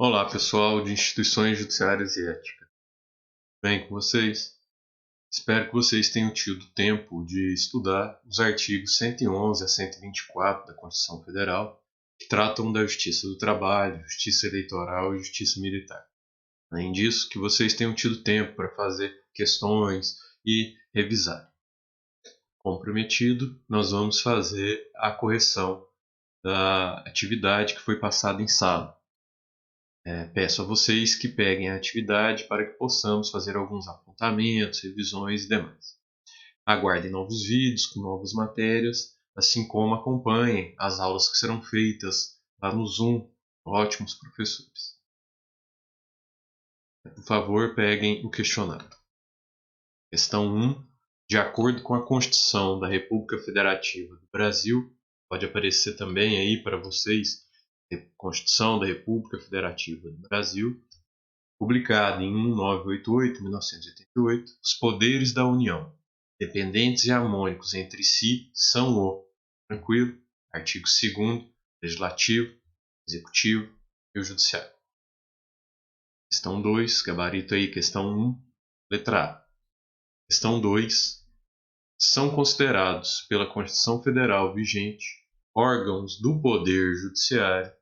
Olá, pessoal de instituições judiciárias e ética. Bem com vocês? Espero que vocês tenham tido tempo de estudar os artigos 111 a 124 da Constituição Federal, que tratam da justiça do trabalho, justiça eleitoral e justiça militar. Além disso, que vocês tenham tido tempo para fazer questões e revisar. Como prometido, nós vamos fazer a correção da atividade que foi passada em sala. Peço a vocês que peguem a atividade para que possamos fazer alguns apontamentos, revisões e demais. Aguardem novos vídeos com novas matérias, assim como acompanhem as aulas que serão feitas lá no Zoom. Ótimos professores. Por favor, peguem o questionário. Questão 1. De acordo com a Constituição da República Federativa do Brasil, pode aparecer também aí para vocês, Constituição da República Federativa do Brasil, publicada em 1988, os poderes da União, dependentes e harmônicos entre si, são tranquilo, artigo 2º, Legislativo, Executivo e o Judiciário. Questão 2, gabarito aí, questão 1, letra A. Questão 2, são considerados pela Constituição Federal vigente órgãos do Poder Judiciário,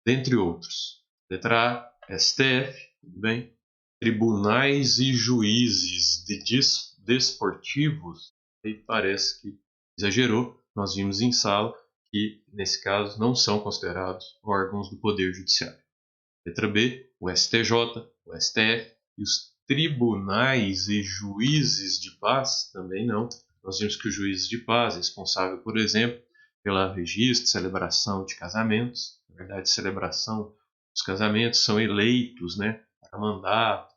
dentre outros. Letra A, STF, tudo bem? Tribunais e juízes desportivos, aí parece que exagerou. Nós vimos em sala que, nesse caso, não são considerados órgãos do Poder Judiciário. Letra B, o STJ, o STF e os tribunais e juízes de paz também não. Nós vimos que o juiz de paz é responsável, por exemplo, pela registro, celebração de casamentos. Na verdade, celebração dos casamentos são eleitos, para mandato.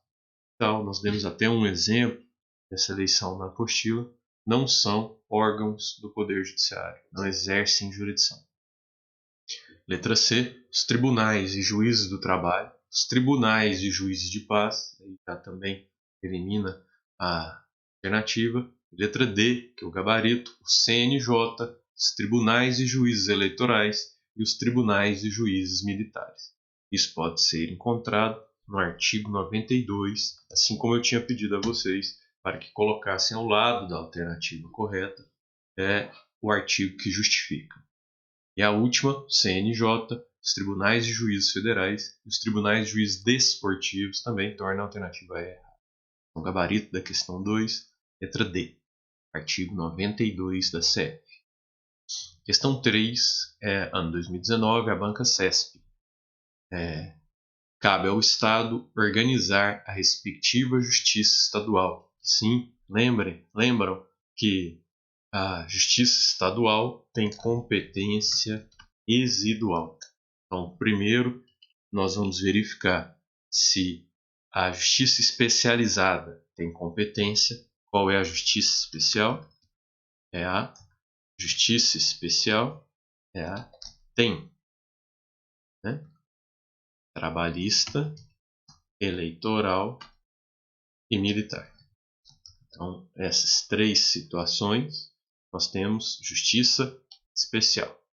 Então, nós demos até um exemplo dessa eleição na apostila. Não são órgãos do Poder Judiciário, não exercem jurisdição. Letra C, os tribunais e juízes do trabalho, os tribunais e juízes de paz, aí já também elimina a alternativa. Letra D, que é o gabarito, o CNJ, os tribunais e juízes eleitorais e os tribunais e juízes militares. Isso pode ser encontrado no artigo 92, assim como eu tinha pedido a vocês para que colocassem ao lado da alternativa correta o artigo que justifica. E a última, CNJ, os tribunais de juízes federais e os tribunais de juízes desportivos também tornam a alternativa errada. No gabarito da questão 2, letra D, artigo 92 da CF. Questão 3, ano 2019, a banca CESP. Cabe ao Estado organizar a respectiva justiça estadual. Sim, lembram que a justiça estadual tem competência residual. Então, primeiro, nós vamos verificar se a justiça especializada tem competência. Qual é a justiça especial? É a justiça especial, tem, trabalhista, eleitoral e militar. Então, essas três situações, nós temos justiça especial.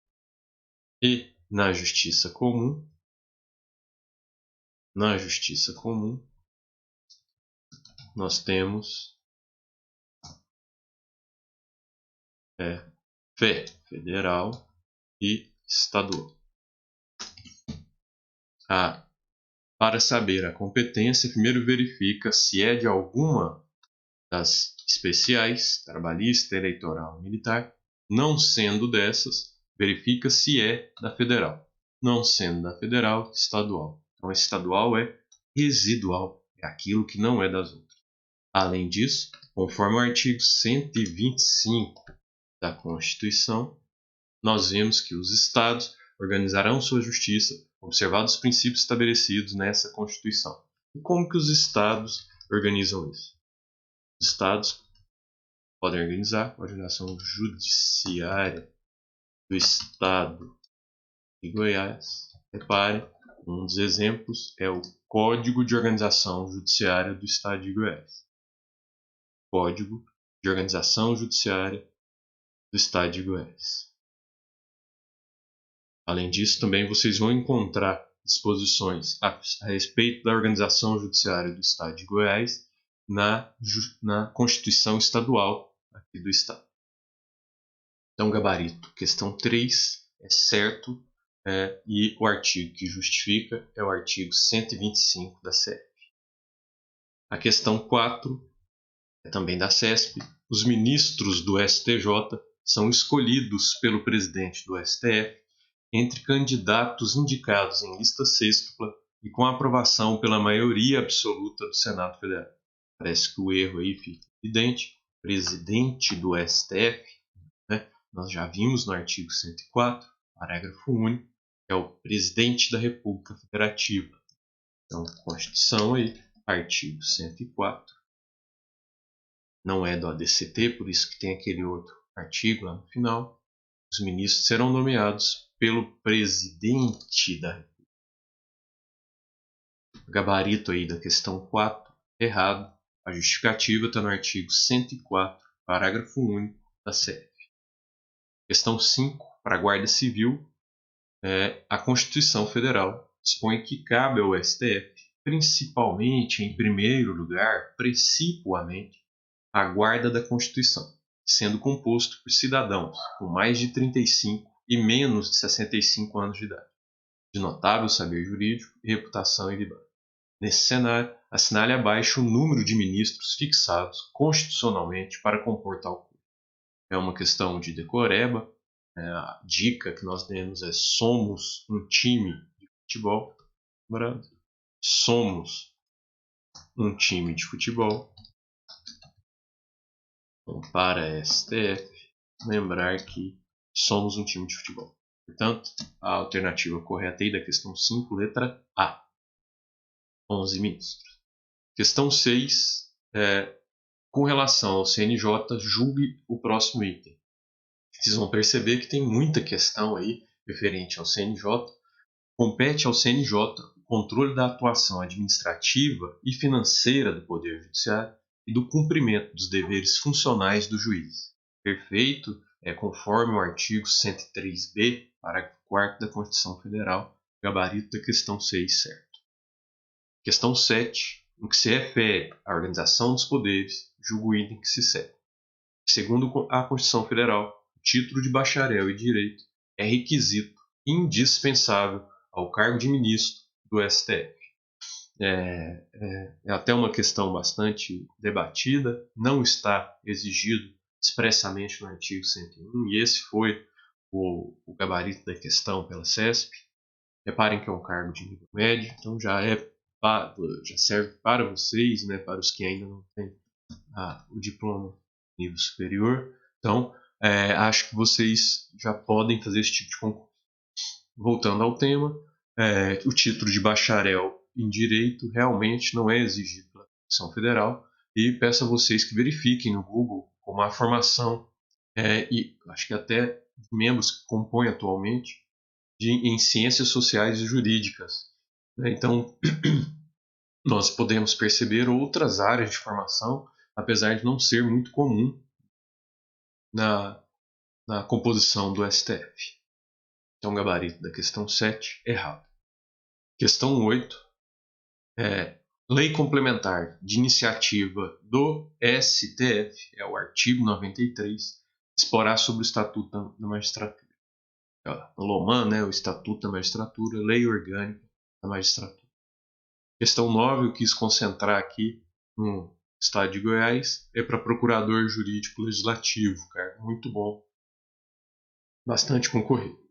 E na justiça comum, nós temos federal e estadual. Para saber a competência, primeiro verifica se é de alguma das especiais, trabalhista, eleitoral e militar. Não sendo dessas, verifica se é da federal. Não sendo da federal, estadual. Então, estadual é residual, é aquilo que não é das outras. Além disso, conforme o artigo 125 da Constituição, nós vemos que os estados organizarão sua justiça observados os princípios estabelecidos nessa Constituição. E como que os estados organizam isso? Os estados podem organizar a organização judiciária do estado de Goiás. Repare, um dos exemplos é o Código de Organização Judiciária do Estado de Goiás. Código de Organização Judiciária do Estado de Goiás. Além disso, também vocês vão encontrar disposições a respeito da organização judiciária do Estado de Goiás na Constituição Estadual aqui do Estado. Então, gabarito, questão 3 é certo, e o artigo que justifica é o artigo 125 da CEP. A questão 4 é também da CESP. Os ministros do STJ são escolhidos pelo presidente do STF entre candidatos indicados em lista sêxtupla e com aprovação pela maioria absoluta do Senado Federal. Parece que o erro aí fica evidente. Presidente do STF, né? Nós já vimos no artigo 104, parágrafo único, é o presidente da República Federativa. Então, Constituição aí, artigo 104. Não é do ADCT, por isso que tem aquele outro artigo lá no final. Os ministros serão nomeados pelo presidente da República. O gabarito aí da questão 4, errado. A justificativa está no artigo 104, parágrafo único da CEF. Questão 5, para a Guarda Civil, a Constituição Federal dispõe que cabe ao STF, principalmente, em primeiro lugar, precipuamente, a guarda da Constituição, sendo composto por cidadãos com mais de 35 e menos de 65 anos de idade, de notável saber jurídico, reputação e liberdade. Nesse cenário, assinale abaixo o número de ministros fixados constitucionalmente para compor tal corpo. É uma questão de decoreba. A dica que nós demos é: somos um time de futebol. Somos um time de futebol. Então, para STF, lembrar que somos um time de futebol. Portanto, a alternativa correta aí da questão 5, letra A. 11 ministros. Questão 6, com relação ao CNJ, julgue o próximo item. Vocês vão perceber que tem muita questão aí referente ao CNJ. Compete ao CNJ o controle da atuação administrativa e financeira do Poder Judiciário e do cumprimento dos deveres funcionais do juiz. Perfeito, conforme o artigo 103b, parágrafo 4º da Constituição Federal, gabarito da questão 6, certo. Questão 7, no que se refere à organização dos poderes, julgo o item que se segue. Segundo a Constituição Federal, o título de bacharel em direito é requisito indispensável ao cargo de ministro do STF. É até uma questão bastante debatida, não está exigido expressamente no artigo 101, e esse foi o gabarito da questão pela CESP. Reparem que é um cargo de nível médio, então já serve para vocês, né, para os que ainda não têm o diploma nível superior. Então, acho que vocês já podem fazer esse tipo de concurso. Voltando ao tema, o título de bacharel em Direito realmente não é exigido pela Constituição Federal, e peço a vocês que verifiquem no Google como a formação, e acho que até membros que compõem atualmente, em Ciências Sociais e Jurídicas. Então, nós podemos perceber outras áreas de formação, apesar de não ser muito comum na composição do STF. Então, gabarito da questão 7, errado. Questão 8, lei complementar de iniciativa do STF, é o artigo 93, disporá sobre o Estatuto da Magistratura. No LOMAN, o Estatuto da Magistratura, Lei Orgânica da Magistratura. Questão 9, eu quis concentrar aqui no Estado de Goiás, é para Procurador Jurídico Legislativo, cara, muito bom, bastante concorrido.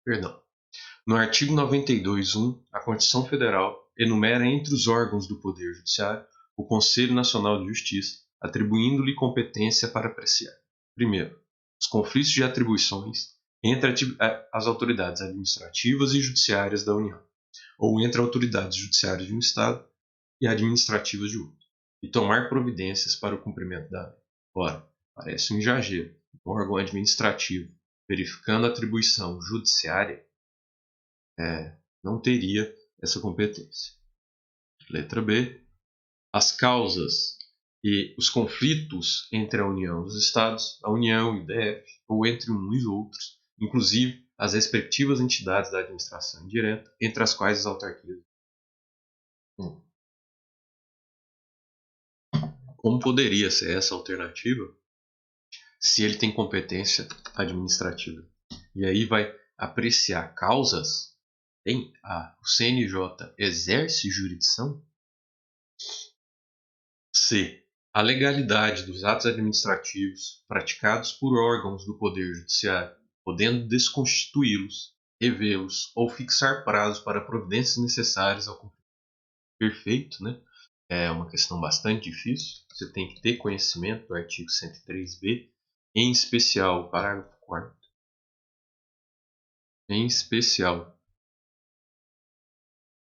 Perdão. No artigo 92.1, a Constituição Federal enumera entre os órgãos do Poder Judiciário o Conselho Nacional de Justiça, atribuindo-lhe competência para apreciar, primeiro, os conflitos de atribuições entre as autoridades administrativas e judiciárias da União, ou entre autoridades judiciárias de um Estado e administrativas de outro, e tomar providências para o cumprimento da lei. Ora, parece um exagero. Um órgão administrativo verificando a atribuição judiciária não teria essa competência. Letra B. As causas e os conflitos entre a União e os Estados, a União e o DF, ou entre uns e outros, inclusive as respectivas entidades da administração indireta, entre as quais as autarquias. Como poderia ser essa alternativa se ele tem competência administrativa? E aí vai apreciar causas. O CNJ exerce jurisdição? C. A legalidade dos atos administrativos praticados por órgãos do Poder Judiciário, podendo desconstituí-los, revê-los ou fixar prazo para providências necessárias ao cumprimento. Perfeito, né? É uma questão bastante difícil. Você tem que ter conhecimento do artigo 103b, em especial o parágrafo 4º. Em especial,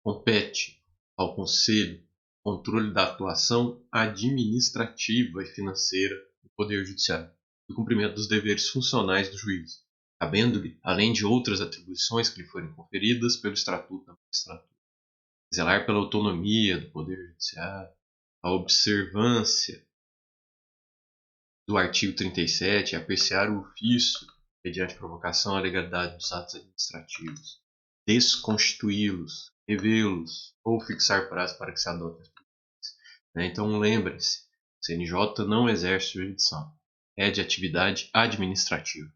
compete ao Conselho controle da atuação administrativa e financeira do Poder Judiciário e o cumprimento dos deveres funcionais do juiz, cabendo-lhe, além de outras atribuições que lhe forem conferidas pelo Estatuto da Magistratura, zelar pela autonomia do Poder Judiciário, a observância do artigo 37 e apreciar o ofício mediante provocação à legalidade dos atos administrativos, desconstituí-los, revê-los ou fixar prazo para que se adotem as providências. Então lembre-se, o CNJ não exerce jurisdição, é de atividade administrativa.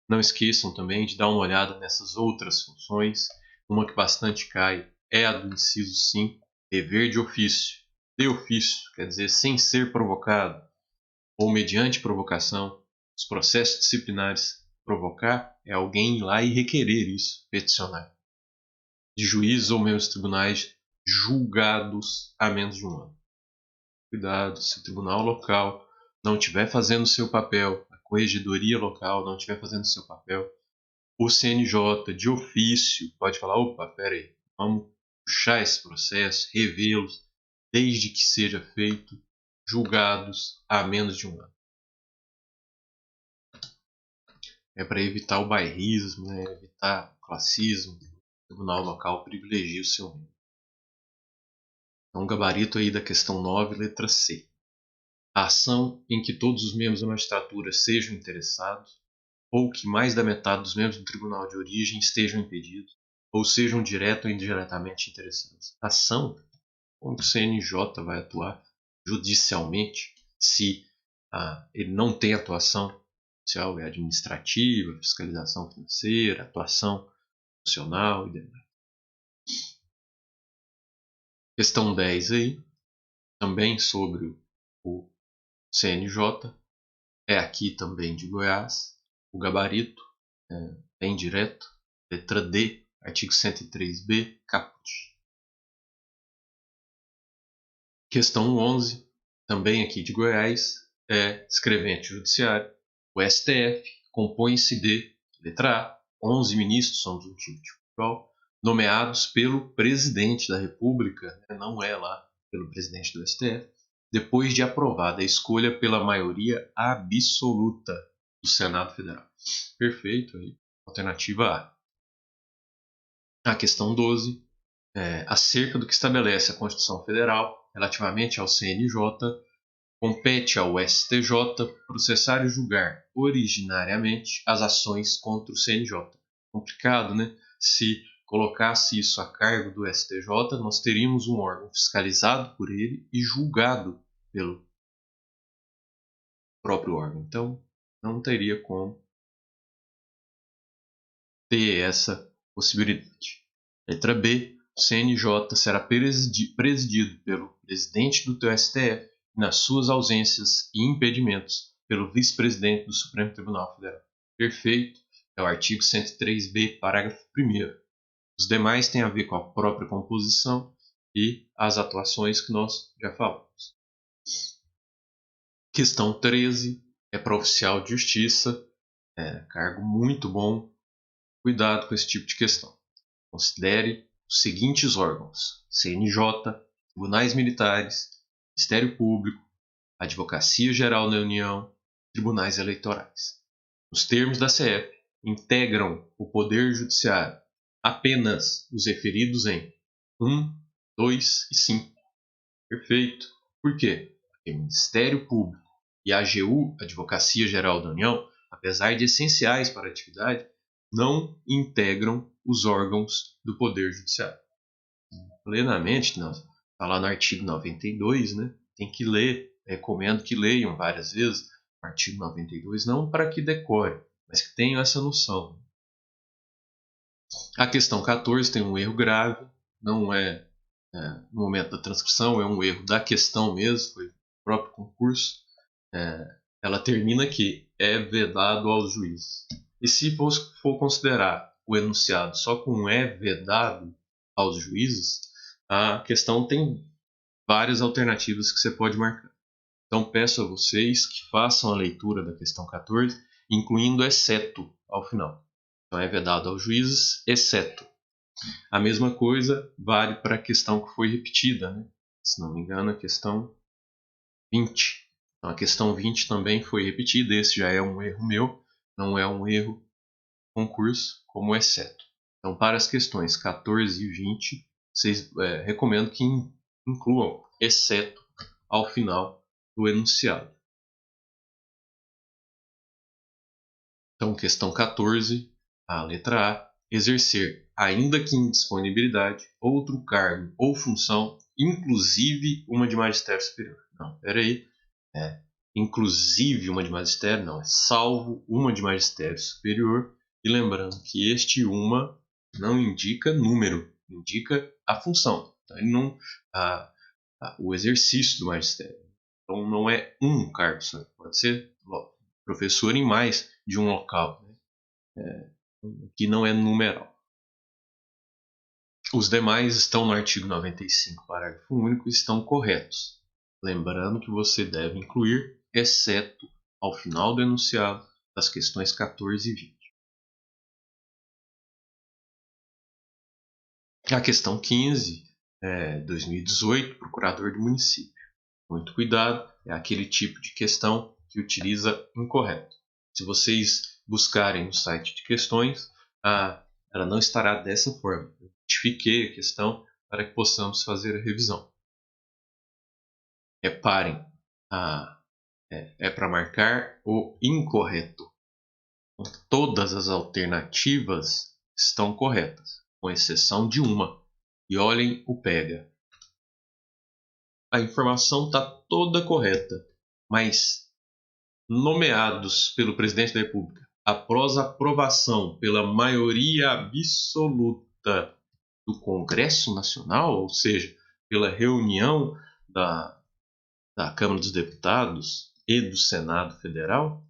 Não esqueçam também de dar uma olhada nessas outras funções. Uma que bastante cai é a do inciso 5, dever de ofício. De ofício, quer dizer, sem ser provocado ou mediante provocação. Os processos disciplinares, provocar é alguém ir lá e requerer isso, peticionar. De juízes ou membros de tribunais julgados há menos de um ano. Cuidado, se o tribunal local não estiver fazendo o seu papel, a corregedoria local não estiver fazendo o seu papel, o CNJ de ofício pode falar, opa, peraí, vamos puxar esse processo, revê-los, desde que seja feito, julgados há menos de um ano. É para evitar o bairrismo, né? Evitar o classismo. O tribunal local privilegia o seu membro. Então, gabarito aí da questão 9, letra C. A ação em que todos os membros da magistratura sejam interessados, ou que mais da metade dos membros do tribunal de origem estejam impedidos, ou sejam direto ou indiretamente interessados. Ação, como o CNJ vai atuar judicialmente se ele não tem atuação judicial, é administrativa, fiscalização financeira, atuação funcional e demais. Questão 10 aí, também sobre o CNJ, é aqui também de Goiás, o gabarito é indireto, letra D, artigo 103b, caput. Questão 11, também aqui de Goiás, é escrevente judiciário. O STF compõe-se de, letra A, 11 ministros, são do tipo de futebol, nomeados pelo presidente da República, não é lá pelo presidente do STF, depois de aprovada a escolha pela maioria absoluta do Senado Federal. Perfeito, aí. Alternativa A. A questão 12, acerca do que estabelece a Constituição Federal relativamente ao CNJ, compete ao STJ processar e julgar originariamente as ações contra o CNJ. Complicado, né? Se colocasse isso a cargo do STJ, nós teríamos um órgão fiscalizado por ele e julgado pelo próprio órgão. Então, não teria como ter essa possibilidade. Letra B. O CNJ será presidido pelo presidente do STF e, nas suas ausências e impedimentos, pelo vice-presidente do Supremo Tribunal Federal. Perfeito. É o artigo 103b, parágrafo 1º. Os demais têm a ver com a própria composição e as atuações que nós já falamos. Questão 13 é para oficial de justiça, cargo muito bom. Cuidado com esse tipo de questão. Considere os seguintes órgãos: CNJ, Tribunais Militares, Ministério Público, Advocacia Geral da União, Tribunais Eleitorais. Nos termos da CF, integram o Poder Judiciário apenas os referidos em 1, 2 e 5. Perfeito. Por quê? Porque o Ministério Público e a AGU, Advocacia Geral da União, apesar de essenciais para a atividade, não integram os órgãos do Poder Judiciário. Plenamente, está lá no artigo 92, né? Tem que ler, recomendo que leiam várias vezes o artigo 92, não para que decore, mas que tenham essa noção. A questão 14 tem um erro grave, não é, no momento da transcrição, é um erro da questão mesmo, foi o próprio concurso. Ela termina aqui, é vedado aos juízes. E se for considerar o enunciado só com é vedado aos juízes, a questão tem várias alternativas que você pode marcar. Então peço a vocês que façam a leitura da questão 14, incluindo exceto ao final. Então é vedado aos juízes, exceto. A mesma coisa vale para a questão que foi repetida, né? Se não me engano, a questão 20. Então, a questão 20 também foi repetida. Esse já é um erro meu, não é um erro concurso, como exceto. Então, para as questões 14 e 20, vocês recomendo que incluam exceto ao final do enunciado. Então, questão 14, a letra A, exercer, ainda que em disponibilidade, outro cargo ou função, inclusive uma de magistério superior. Não, peraí. Inclusive uma de magistério, não, é salvo uma de magistério superior. E lembrando que este uma não indica número, indica a função. Então, ele não, o exercício do magistério. Então, não é um cargo só, pode ser professor em mais de um local, né? Que não é numeral. Os demais estão no artigo 95, parágrafo único, e estão corretos. Lembrando que você deve incluir, exceto ao final do enunciado, das questões 14 e 20. A questão 15, 2018, procurador do município. Muito cuidado, é aquele tipo de questão que utiliza incorreto. Se vocês buscarem no site de questões, ela não estará dessa forma. Eu identifiquei a questão para que possamos fazer a revisão. Reparem, é para marcar o incorreto. Todas as alternativas estão corretas, com exceção de uma. E olhem o pega. A informação está toda correta, mas nomeados pelo presidente da República após aprovação pela maioria absoluta do Congresso Nacional, ou seja, pela reunião da Câmara dos Deputados e do Senado Federal,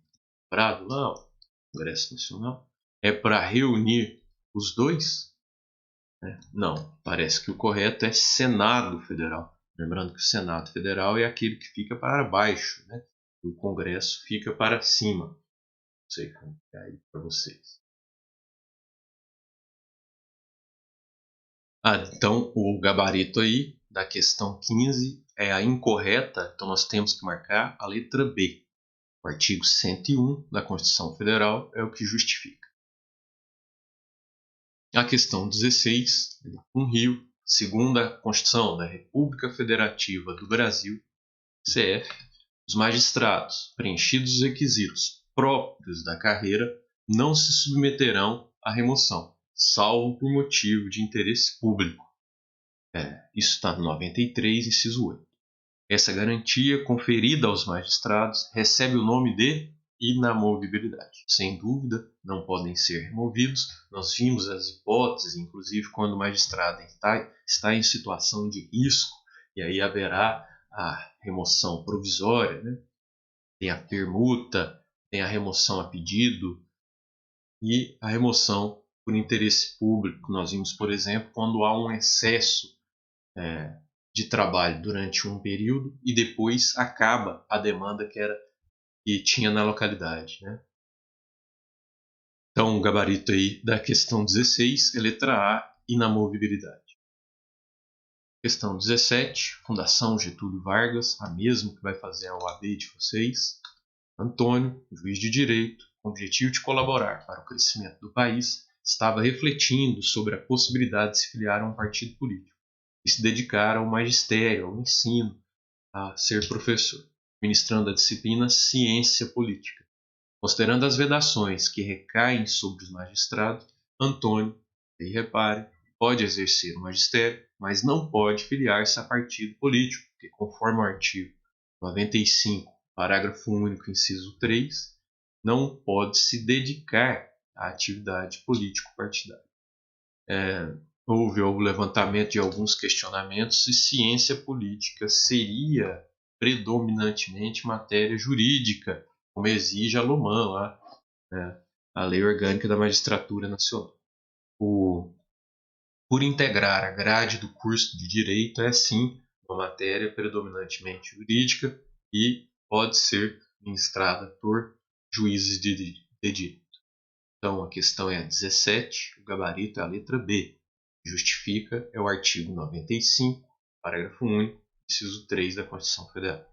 Prado lá, o Congresso Nacional, é para reunir os dois? Não, parece que o correto é Senado Federal. Lembrando que o Senado Federal é aquele que fica para baixo, né? O Congresso fica para cima. Não sei como é aí para vocês. Então o gabarito aí da questão 15 é a incorreta, então nós temos que marcar a letra B. O artigo 101 da Constituição Federal é o que justifica. A questão 16, Rio, segundo a Constituição da República Federativa do Brasil, CF, os magistrados, preenchidos os requisitos próprios da carreira, não se submeterão à remoção, salvo por motivo de interesse público. Isso está no 93, inciso 8. Essa garantia conferida aos magistrados recebe o nome de inamovibilidade. Sem dúvida, não podem ser removidos. Nós vimos as hipóteses, inclusive quando o magistrado está em situação de risco, e aí haverá a remoção provisória, né? Tem a permuta, tem a remoção a pedido e a remoção por interesse público. Nós vimos, por exemplo, quando há um excesso de trabalho durante um período e depois acaba a demanda que tinha na localidade, né? Então, o gabarito aí da questão 16 é letra A, inamovibilidade. Questão 17, Fundação Getúlio Vargas, a mesma que vai fazer a OAB de vocês. Antônio, juiz de direito, com o objetivo de colaborar para o crescimento do país, estava refletindo sobre a possibilidade de se filiar a um partido político e se dedicar ao magistério, ao ensino, a ser professor, ministrando a disciplina Ciência Política. Considerando as vedações que recaem sobre os magistrados, Antônio, e repare, pode exercer o magistério, mas não pode filiar-se a partido político, porque conforme o artigo 95, parágrafo único, inciso 3, não pode se dedicar à atividade político-partidária. Houve o levantamento de alguns questionamentos se ciência política seria predominantemente matéria jurídica, como exige a LOMAN, lá, a Lei Orgânica da Magistratura Nacional. Por integrar a grade do curso de Direito, é sim uma matéria predominantemente jurídica e pode ser ministrada por juízes de direito. Então, a questão é a 17, o gabarito é a letra B. Justifica é o artigo 95, parágrafo único, inciso 3 da Constituição Federal.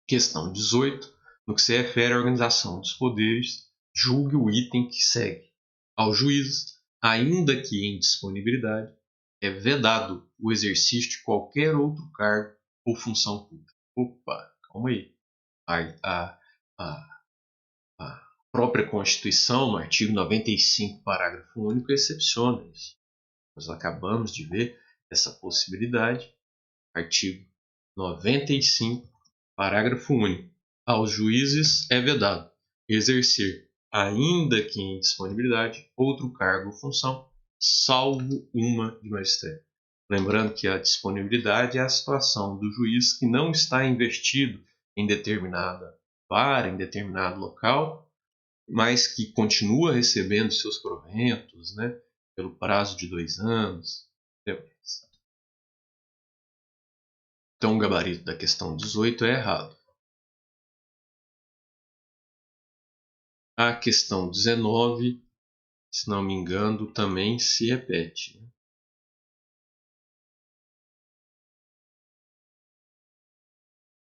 Questão 18. No que se refere à organização dos poderes, julgue o item que segue. Ao juiz, ainda que em disponibilidade, é vedado o exercício de qualquer outro cargo ou função pública. Opa, calma aí. A própria Constituição, no artigo 95, parágrafo único, excepciona isso. Nós acabamos de ver essa possibilidade. Artigo 95, parágrafo único. Aos juízes é vedado exercer, ainda que em disponibilidade, outro cargo ou função, salvo uma de magistério. Lembrando que a disponibilidade é a situação do juiz que não está investido em determinada vara, em determinado local, mas que continua recebendo seus proventos, né, pelo prazo de 2 anos. Então, o gabarito da questão 18 é errado. A questão 19, se não me engano, também se repete.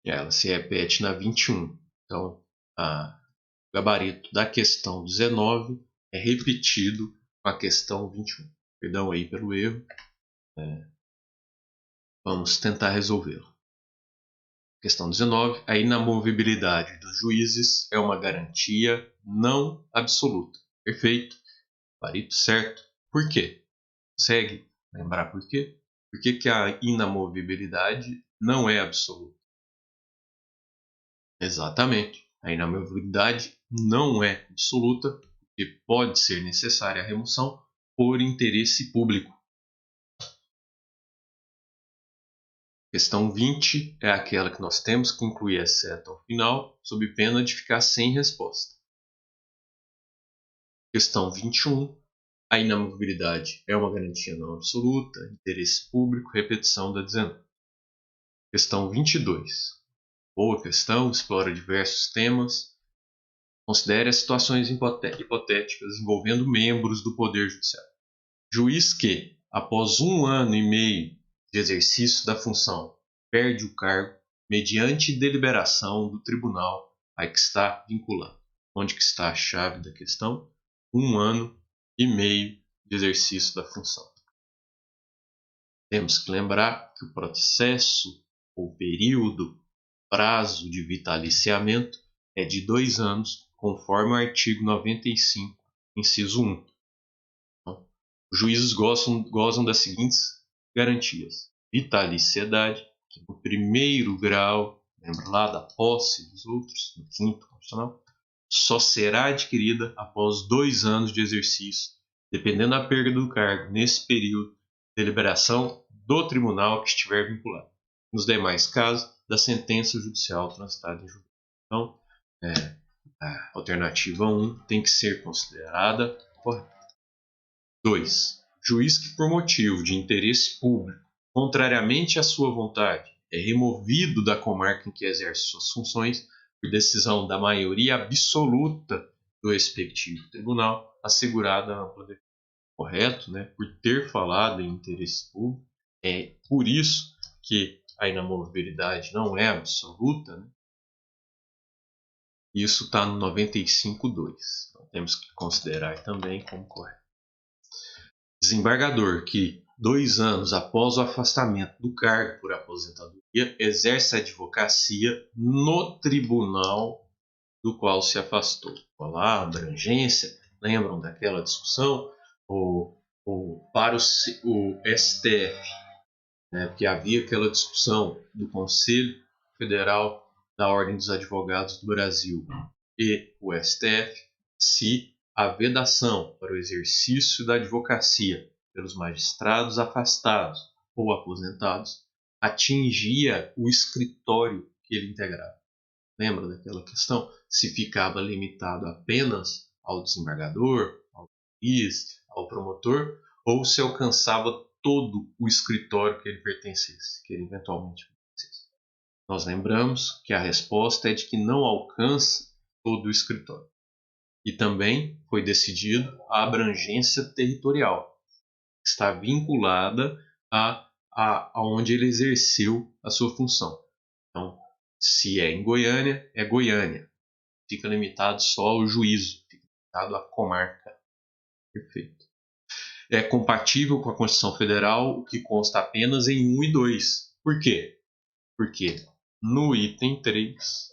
Ela se repete na 21. Então, o gabarito da questão 19 é repetido com a questão 21. Perdão aí pelo erro. Vamos tentar resolvê-lo. Questão 19. A inamovibilidade dos juízes é uma garantia não absoluta. Perfeito. Gabarito certo. Por quê? Consegue lembrar por quê? Por que a inamovibilidade não é absoluta? Exatamente. A inamovibilidade não é absoluta, porque pode ser necessária a remoção por interesse público. Questão 20 é aquela que nós temos que incluir exceto ao final, sob pena de ficar sem resposta. Questão 21. A inamovibilidade é uma garantia não absoluta, interesse público, repetição da 19. Questão 22. Boa questão, explora diversos temas. Considere as situações hipotéticas envolvendo membros do Poder Judiciário. Juiz que, após 1 ano e meio de exercício da função, perde o cargo mediante deliberação do tribunal a que está vinculado. Onde que está a chave da questão? 1 ano e meio de exercício da função. Temos que lembrar que o processo ou período, prazo de vitaliciamento é de 2 anos, conforme o artigo 95, inciso 1. Então, os juízes gozam das seguintes garantias: vitaliciedade, que no primeiro grau, lembra lá da posse dos outros, no 5º constitucional, só será adquirida após 2 anos de exercício, dependendo da perda do cargo nesse período, deliberação do tribunal que estiver vinculado. Nos demais casos, da sentença judicial transitada em julgado. Então, a alternativa 1 tem que ser considerada correta. 2. Juiz que, por motivo de interesse público, contrariamente à sua vontade, é removido da comarca em que exerce suas funções por decisão da maioria absoluta do respectivo tribunal, assegurada a ampla defesa. Correto, né? Por ter falado em interesse público, é por isso que a inamovibilidade não é absoluta, né? Isso está no 95.2. Então, temos que considerar também como correto. Desembargador que, 2 anos após o afastamento do cargo por aposentadoria, exerce a advocacia no tribunal do qual se afastou. Olá, abrangência, lembram daquela discussão? Para o STF, né, porque havia aquela discussão do Conselho Federal da Ordem dos Advogados do Brasil e o STF, se a vedação para o exercício da advocacia pelos magistrados afastados ou aposentados atingia o escritório que ele integrava. Lembra daquela questão? Se ficava limitado apenas ao desembargador, ao juiz, ao promotor, ou se alcançava todo o escritório que ele pertencesse, que ele eventualmente pertencesse. Nós lembramos que a resposta é de que não alcança todo o escritório. E também foi decidido a abrangência territorial, que está vinculada a onde ele exerceu a sua função. Então, se é em Goiânia, é Goiânia. Fica limitado só ao juízo, fica limitado à comarca. Perfeito. É compatível com a Constituição Federal, o que consta apenas em 1 e 2. Por quê? Porque no item 3,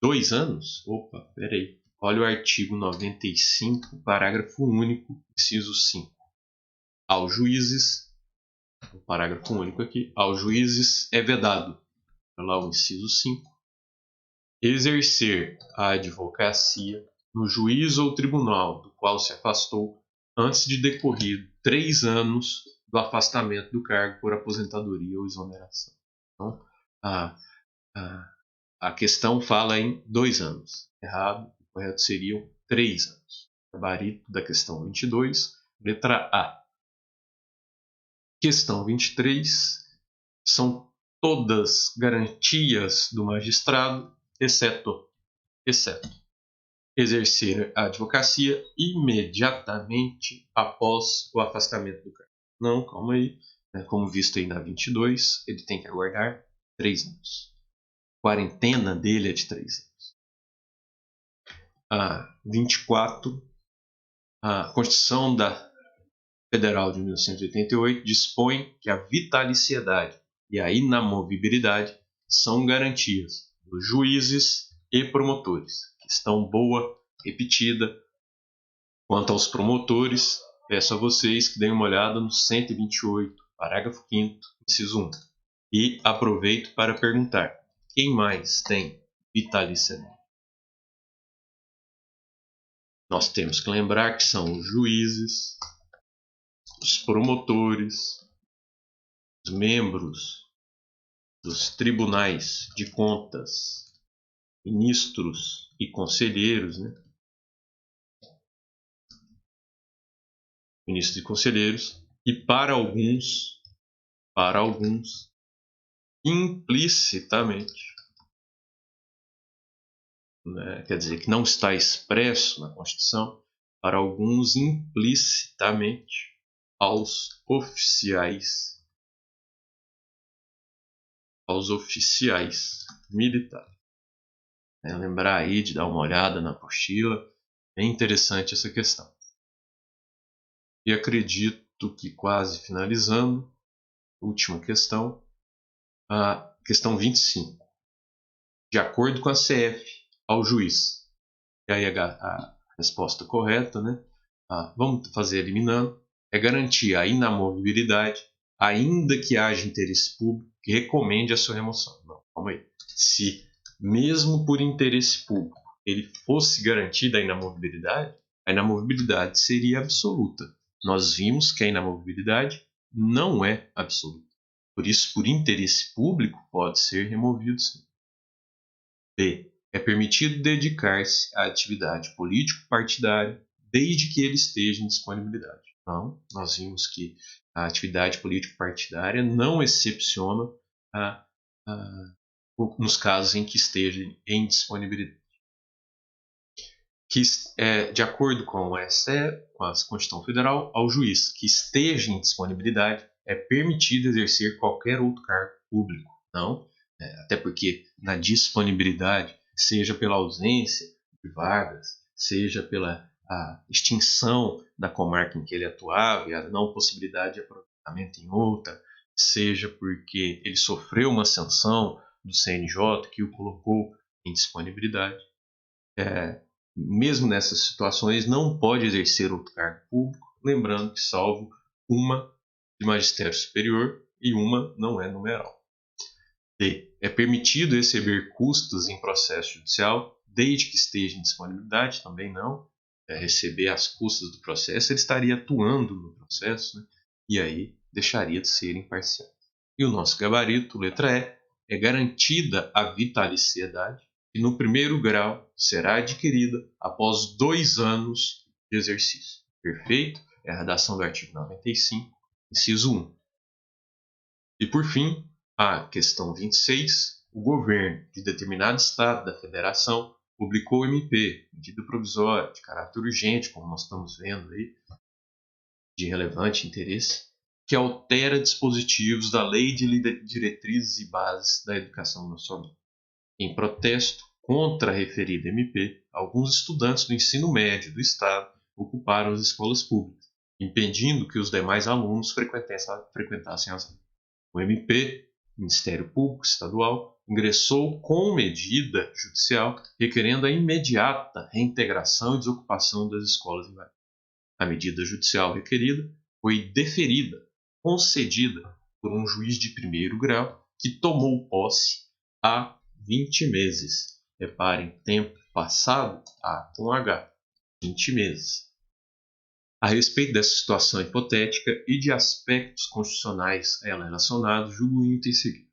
2 anos? Opa, peraí. Olha o artigo 95, parágrafo único, inciso 5. Aos juízes, o parágrafo único aqui, aos juízes é vedado, olha lá o inciso 5, exercer a advocacia no juízo ou tribunal do qual se afastou antes de decorrido 3 anos do afastamento do cargo por aposentadoria ou exoneração. Então, a questão fala em 2 anos. Errado, o correto seriam 3 anos. Gabarito da questão 22, letra A. Questão 23 são todas garantias do magistrado, exceto exercer a advocacia imediatamente após o afastamento do cargo. Não, calma aí. Como visto aí na 22, ele tem que aguardar 3 anos. A quarentena dele é de 3 anos. A 24, a Constituição Federal de 1988 dispõe que a vitaliciedade e a inamovibilidade são garantias dos juízes e promotores. Questão boa, repetida. Quanto aos promotores, peço a vocês que deem uma olhada no 128, parágrafo 5º, inciso 1. E aproveito para perguntar, quem mais tem vitaliciedade? Nós temos que lembrar que são os juízes, os promotores, os membros dos tribunais de contas, ministros e conselheiros, né? Ministros e conselheiros, e para alguns, implicitamente, né? Quer dizer, que não está expresso na Constituição, para alguns implicitamente, aos oficiais militares. Lembrar aí de dar uma olhada na apostila, é interessante essa questão. E acredito que quase finalizando, última questão, a questão 25. De acordo com a CF, ao juiz. E aí a resposta correta, né? Vamos fazer eliminando. É garantir a inamovibilidade, ainda que haja interesse público que recomende a sua remoção. Não, calma aí. Se, mesmo por interesse público, ele fosse garantida a inamovibilidade seria absoluta. Nós vimos que a inamovibilidade não é absoluta. Por isso, por interesse público, pode ser removido sim. B. É permitido dedicar-se à atividade político-partidária desde que ele esteja em disponibilidade. Então, nós vimos que a atividade político-partidária não excepciona nos casos em que esteja em disponibilidade. De acordo com o STF, com a Constituição Federal, ao juiz que esteja em disponibilidade é permitido exercer qualquer outro cargo público. Não, até porque na disponibilidade, seja pela ausência de vagas, seja pela extinção da comarca em que ele atuava e a não possibilidade de aproveitamento em outra, seja porque ele sofreu uma sanção do CNJ que o colocou em disponibilidade, mesmo nessas situações, não pode exercer outro cargo público, lembrando que salvo uma de magistério superior e uma não é numeral. D. É permitido receber custas em processo judicial, desde que esteja em disponibilidade, também não. Receber as custas do processo, ele estaria atuando no processo, né? E aí deixaria de ser imparcial. E o nosso gabarito, letra E, é garantida a vitaliciedade, que no primeiro grau será adquirida após 2 anos de exercício. Perfeito? É a redação do artigo 95, inciso 1. E por fim, a questão 26. O governo de determinado estado da federação publicou MP, medida provisória, de caráter urgente, como nós estamos vendo aí, de relevante interesse, que altera dispositivos da Lei de Diretrizes e Bases da Educação Nacional. Em protesto contra a referida MP, alguns estudantes do ensino médio do Estado ocuparam as escolas públicas, impedindo que os demais alunos frequentassem as aulas. O MP, Ministério Público Estadual, ingressou com medida judicial requerendo a imediata reintegração e desocupação das escolas invadidas. A medida judicial requerida foi deferida, concedida por um juiz de primeiro grau que tomou posse há 20 meses. Reparem, tempo passado, A com H, 20 meses. A respeito dessa situação hipotética e de aspectos constitucionais a ela relacionados, julgo o item seguinte.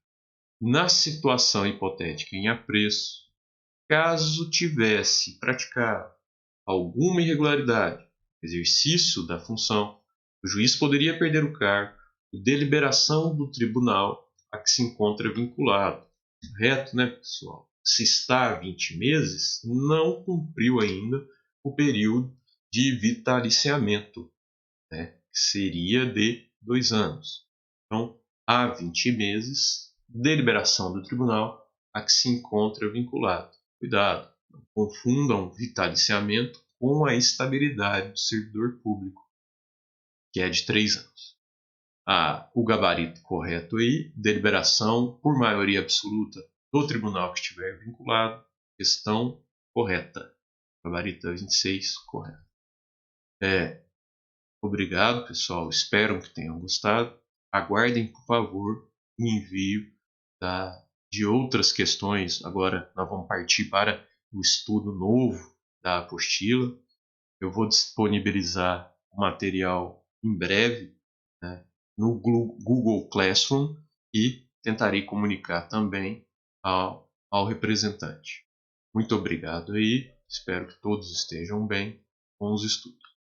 Na situação hipotética em apreço, caso tivesse praticado alguma irregularidade no exercício da função, o juiz poderia perder o cargo por deliberação do tribunal a que se encontra vinculado. Correto, né, pessoal? Se está há 20 meses, não cumpriu ainda o período de vitaliciamento, né, que seria de 2 anos. Então, há 20 meses, deliberação do tribunal a que se encontra vinculado. Cuidado, não confundam vitaliciamento com a estabilidade do servidor público, que é de 3 anos. O gabarito correto aí, deliberação por maioria absoluta do tribunal que estiver vinculado, questão correta. Gabarito 26, correto. Obrigado, pessoal. Espero que tenham gostado. Aguardem, por favor, o envio de outras questões. Agora nós vamos partir para o estudo novo da apostila. Eu vou disponibilizar o material em breve, né, no Google Classroom e tentarei comunicar também ao representante. Muito obrigado aí. Espero que todos estejam bem com os estudos.